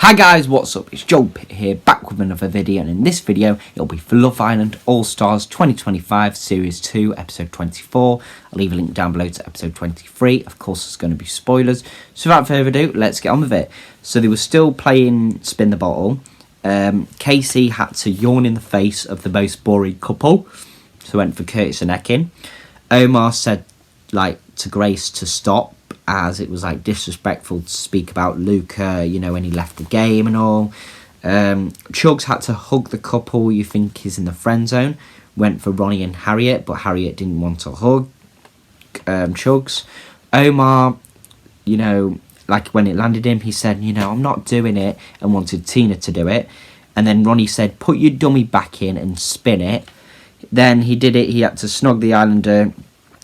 Hi guys, what's up? It's Joe Pitt here, back with another video, and in this video it'll be for Love Island All Stars 2025 Series 2 Episode 24. I'll leave a link down below to Episode 23. Of course there's going to be spoilers, so without further ado, let's get on with it. So they were still playing Spin the Bottle. Casey had to yawn in the face of the most boring couple, so went for Curtis and Ekin. Omar said to Grace to stop, as it was disrespectful to speak about Luca, when he left the game and all. Chugs had to hug the couple you think is in the friend zone. Went for Ronnie and Harriet, but Harriet didn't want to hug Chugs. Omar, when it landed him, he said, I'm not doing it, and wanted Tina to do it. And then Ronnie said, put your dummy back in and spin it. Then he did it. He had to snog the islander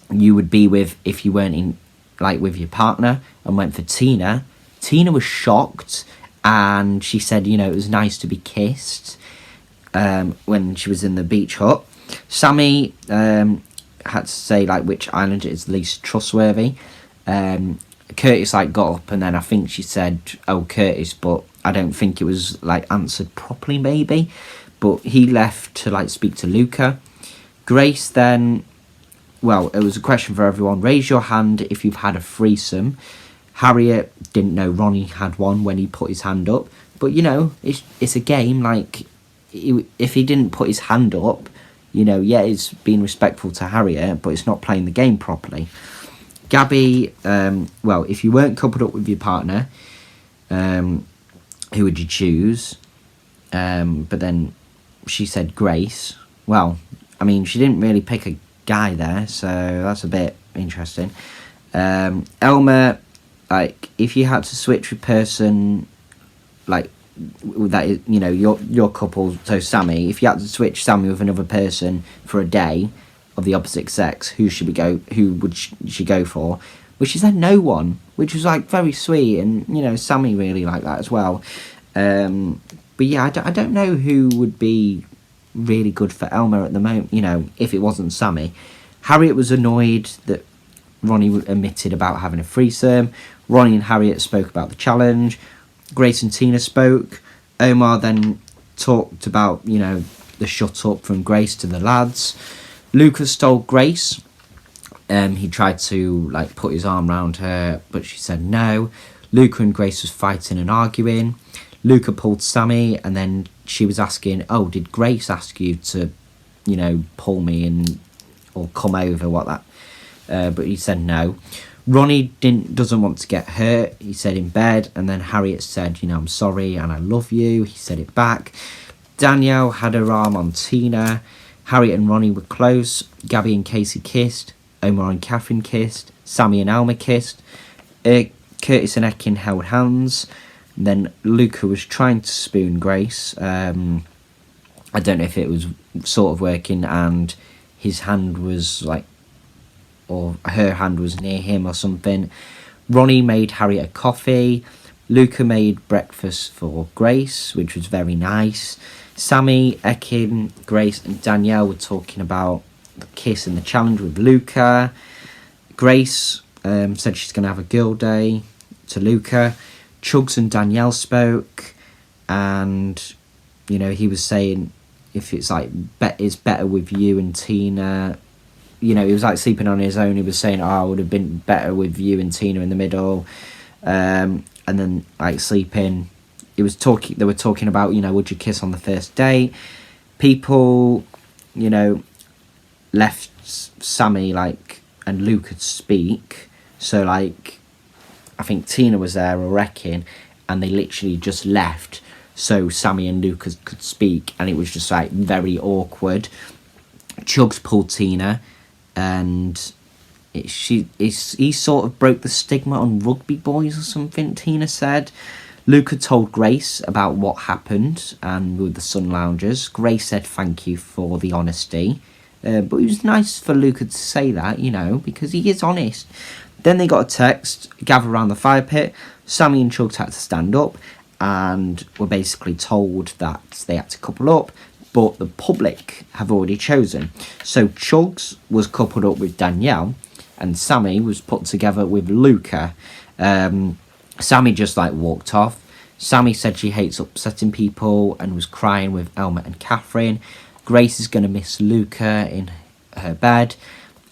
you would be with if you weren't in, with your partner, and went for Tina. Tina was shocked, and she said, it was nice to be kissed when she was in the beach hut. Sammy had to say, which islander is least trustworthy. Curtis, got up, and then I think she said, oh, Curtis, but I don't think it was, answered properly, maybe. But he left to, speak to Luca. Grace then... Well, it was a question for everyone. Raise your hand if you've had a threesome. Harriet didn't know Ronnie had one when he put his hand up. But, it's a game. If he didn't put his hand up, it's being respectful to Harriet, but it's not playing the game properly. Gabby, if you weren't coupled up with your partner, who would you choose? But then she said Grace. Well, she didn't really pick a guy there, so that's a bit interesting. Elmer, if you had to switch a person, that is, your couple, so Sammy, if you had to switch Sammy with another person for a day of the opposite sex, who would she go for? Well, she said no one, which was very sweet, and Sammy really liked that as well. But yeah, I don't know who would be really good for Elmer at the moment, if it wasn't Sammy. Harriet was annoyed that Ronnie admitted about having a threesome. Ronnie and Harriet spoke about the challenge. Grace and Tina spoke. Omar then talked about, the shut up from Grace to the lads. Lucas stole Grace. He tried to, put his arm around her, but she said no. Luca and Grace was fighting and arguing. Luca pulled Sammy, and then she was asking, oh, did Grace ask you to, pull me or come over, but he said no. Ronnie doesn't want to get hurt, he said in bed, and then Harriet said, I'm sorry and I love you, he said it back. Danielle had her arm on Tina. Harriet and Ronnie were close. Gabby and Casey kissed. Omar and Catherine kissed. Sammy and Elmer kissed. Curtis and Ekin held hands. Then Luca was trying to spoon Grace. I don't know if it was sort of working, and his hand was or her hand was near him or something. Ronnie made Harriet a coffee. Luca made breakfast for Grace, which was very nice. Sammy, Ekin, Grace and Danielle were talking about the kiss and the challenge with Luca. Grace said she's going to have a girl day to Luca. Chugs and Danielle spoke, and he was saying if it's it's better with you and Tina. He was sleeping on his own. He was saying, I would have been better with you and Tina in the middle. And then sleeping, they were talking about, would you kiss on the first date? People, left Sammy and Luke could speak. So I think Tina was there, or Ekin, and they literally just left so Sammy and Lucas could speak, and it was just very awkward. Chugs pulled Tina, and he sort of broke the stigma on rugby boys or something, Tina said. Luca told Grace about what happened and with the Sun Loungers. Grace said thank you for the honesty, but it was nice for Luca to say that, because he is honest. Then they got a text, gather around the fire pit. Sammy and Chugs had to stand up and were basically told that they had to couple up, but the public have already chosen. So Chugs was coupled up with Danielle, and Sammy was put together with Luca. Sammy just walked off. Sammy said she hates upsetting people and was crying with Elma and Catherine. Grace is going to miss Luca in her bed.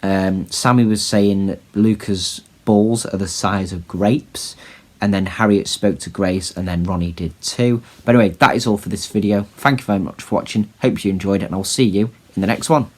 Sammy was saying that Luca's balls are the size of grapes. And then Harriet spoke to Grace, and then Ronnie did too. But anyway, that is all for this video. Thank you very much for watching. Hope you enjoyed it, and I'll see you in the next one.